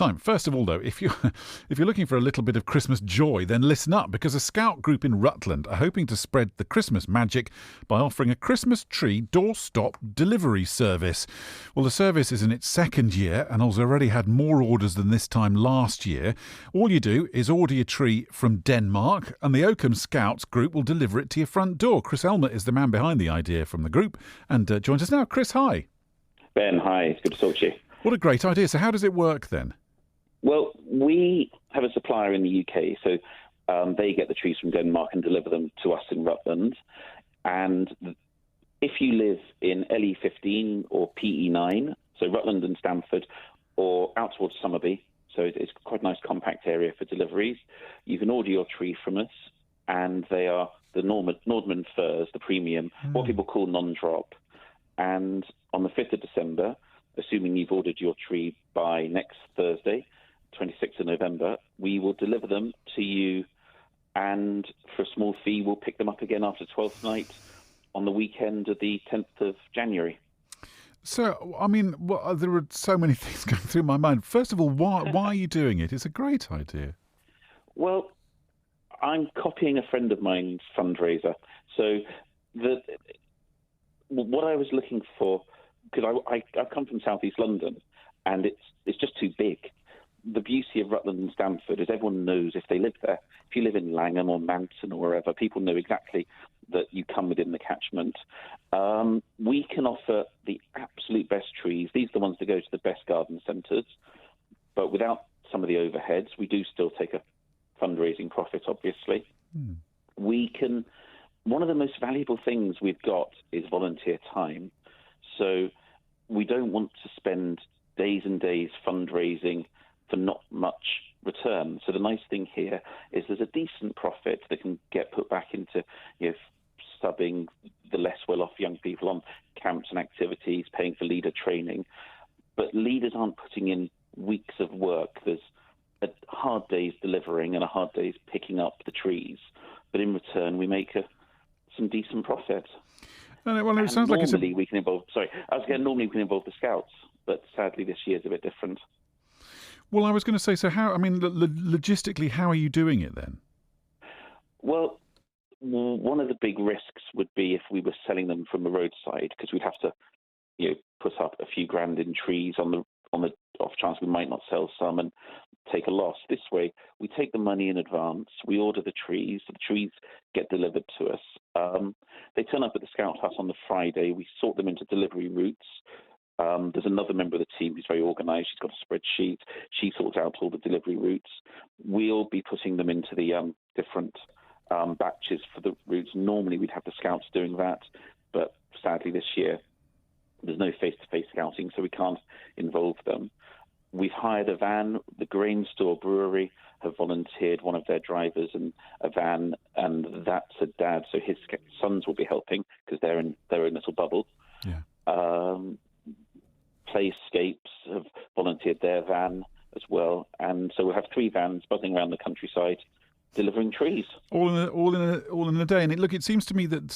Time. First of all, though, if you're looking for a little bit of Christmas joy, then listen up, because a scout group in Rutland are hoping to spread the Christmas magic by offering a Christmas tree doorstop delivery service. Well, the service is in its second year and has already had more orders than this time last year. All you do is order your tree from Denmark, and the Oakham Scouts group will deliver it to your front door. Chris Elmer is the man behind the idea from the group and joins us now. Chris, hi. Ben, hi. It's good to talk to you. What a great idea. So how does it work then? Well, we have a supplier in the UK, so they get the trees from Denmark and deliver them to us in Rutland. And if you live in LE15 or PE9, so Rutland and Stamford, or out towards Somerby, so it's quite a nice compact area for deliveries, you can order your tree from us, and they are the Nordman firs, the premium, what people call non-drop. And on the 5th of December, assuming you've ordered your tree by next Thursday, 26th of November, we will deliver them to you, and for a small fee, we'll pick them up again after 12th night on the weekend of the 10th of January. So, I mean, there are so many things going through my mind. First of all, why are you doing it? It's a great idea. Well, I'm copying a friend of mine's fundraiser. So what I was looking for, because I've come from South East London, and it's just too big. The beauty of Rutland and Stamford is everyone knows if they live there. If you live in Langham or Manton or wherever, people know exactly that you come within the catchment. We can offer the absolute best trees. These are the ones that go to the best garden centres. But without some of the overheads, we do still take a fundraising profit, obviously. One of the most valuable things we've got is volunteer time. So we don't want to spend days and days fundraising for not much return. So the nice thing here is there's a decent profit that can get put back into, subbing the less well-off young people on camps and activities, paying for leader training. But leaders aren't putting in weeks of work. There's a hard days delivering and a hard days picking up the trees. But in return, we make some decent profit. Well, it sounds like normally we can involve the Scouts, but sadly this year's a bit different. Well, I was going to say, so how, logistically, how are you doing it then? Well, one of the big risks would be if we were selling them from the roadside, because we'd have to, put up a few grand in trees on the off chance we might not sell some and take a loss. This way, we take the money in advance, we order the trees get delivered to us. They turn up at the Scout Hut on the Friday, we sort them into delivery routes. There's another member of the team who's very organised. She's got a spreadsheet. She sorts out all the delivery routes. We'll be putting them into the different batches for the routes. Normally, we'd have the Scouts doing that, but sadly this year, there's no face-to-face scouting, so we can't involve them. We've hired a van. The Grain Store Brewery have volunteered one of their drivers and a van, and that's a dad, so his sons will be helping because they're in their own little bubble. Yeah. Playscapes have volunteered their van as well, and so we'll have 3 vans buzzing around the countryside delivering trees. All in a day. And it seems to me that,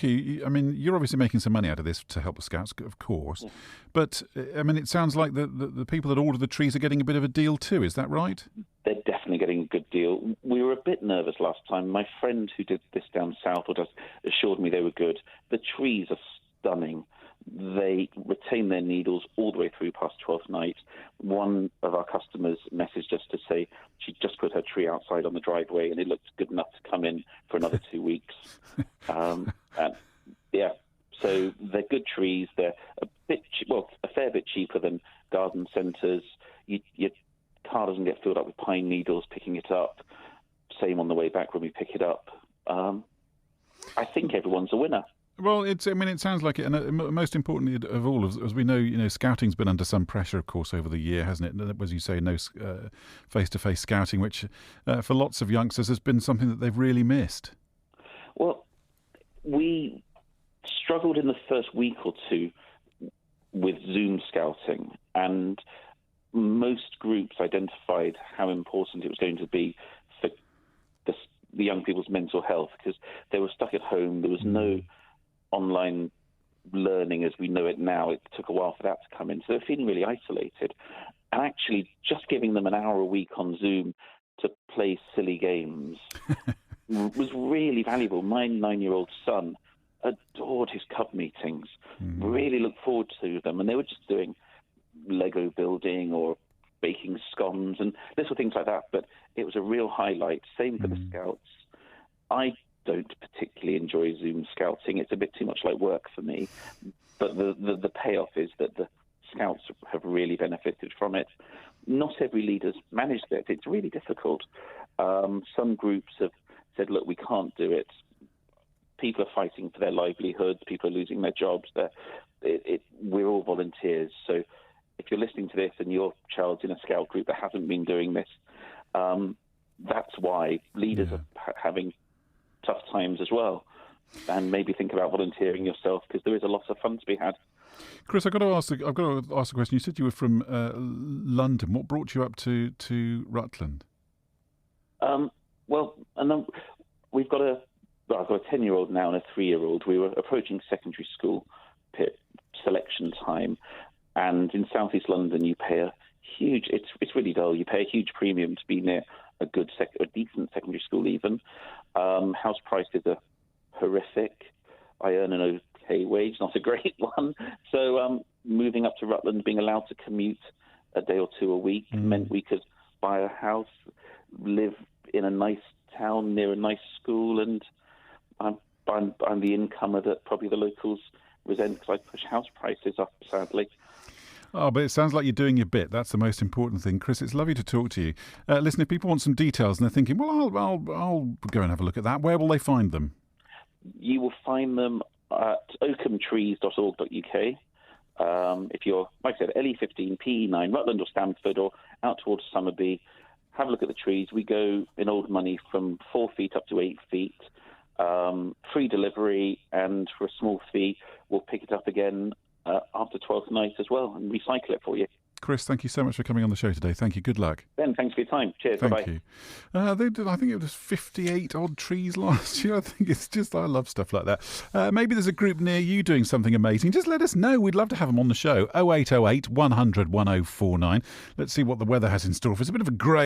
you're obviously making some money out of this to help the Scouts, of course, yeah. But it sounds like the people that order the trees are getting a bit of a deal too, is that right? They're definitely getting a good deal. We were a bit nervous last time. My friend who did this down south assured me they were good. The trees are stunning. They retain their needles all the way through past 12th night. One of our customers messaged us to say she just put her tree outside on the driveway and it looked good enough to come in for another 2 weeks. So they're good trees. They're a fair bit cheaper than garden centres. Your car doesn't get filled up with pine needles picking it up. Same on the way back when we pick it up. I think everyone's a winner. Well, it sounds like it, and most importantly of all, as we know, scouting's been under some pressure, of course, over the year, hasn't it? As you say, no face-to-face scouting, which for lots of youngsters has been something that they've really missed. Well, we struggled in the first week or two with Zoom scouting, and most groups identified how important it was going to be for the young people's mental health, because they were stuck at home. There was no online learning as we know it now. It took a while for that to come in. So they're feeling really isolated. And actually, just giving them an hour a week on Zoom to play silly games was really valuable. My 9-year-old son adored his cub meetings, really looked forward to them, and they were just doing Lego building or baking scones and little things like that, but it was a real highlight. Same for the Scouts. I don't particularly enjoy Zoom scouting. It's a bit too much like work for me, but the payoff is that the Scouts have really benefited from it. Not every leader's managed it. It's really difficult. Some groups have said, look, we can't do it. People are fighting for their livelihoods. People are losing their jobs. We're all volunteers. So if you're listening to this and your child's in a Scout group that hasn't been doing this, that's why leaders are having tough times as well. And maybe think about volunteering yourself, because there is a lot of fun to be had. Chris, I've got to ask a question. You said you were from London. What brought you up to Rutland? We've got I've got a 10-year-old now and a 3-year-old. We were approaching secondary school selection time, and in southeast London, you pay a huge. It's really dull. You pay a huge premium to be near a decent secondary school. Even house prices are horrific. I earn an okay wage, not a great one. So moving up to Rutland, being allowed to commute a day or two a week meant we could buy a house, live in a nice town near a nice school, and I'm the incomer that probably the locals resent because I push house prices up, sadly. Oh, but it sounds like you're doing your bit. That's the most important thing. Chris, it's lovely to talk to you. Listen, if people want some details and they're thinking, well, I'll go and have a look at that, where will they find them? You will find them at oakhamtrees.org.uk. If you're, like I said, LE15, PE9, Rutland or Stamford or out towards Somerby, have a look at the trees. We go in old money from 4 feet up to 8 feet. Free delivery, and for a small fee, we'll pick it up again after 12th night as well and recycle it for you. Chris, thank you so much for coming on the show today. Thank you. Good luck. Ben, thanks for your time. Cheers. Thank Bye-bye. you. They did, I think it was 58 odd trees last year. I think it's just, I love stuff like that. Maybe there's a group near you doing something amazing. Just let us know. We'd love to have them on the show. 0808 100 1049. Let's see what the weather has in store for us. A bit of a grey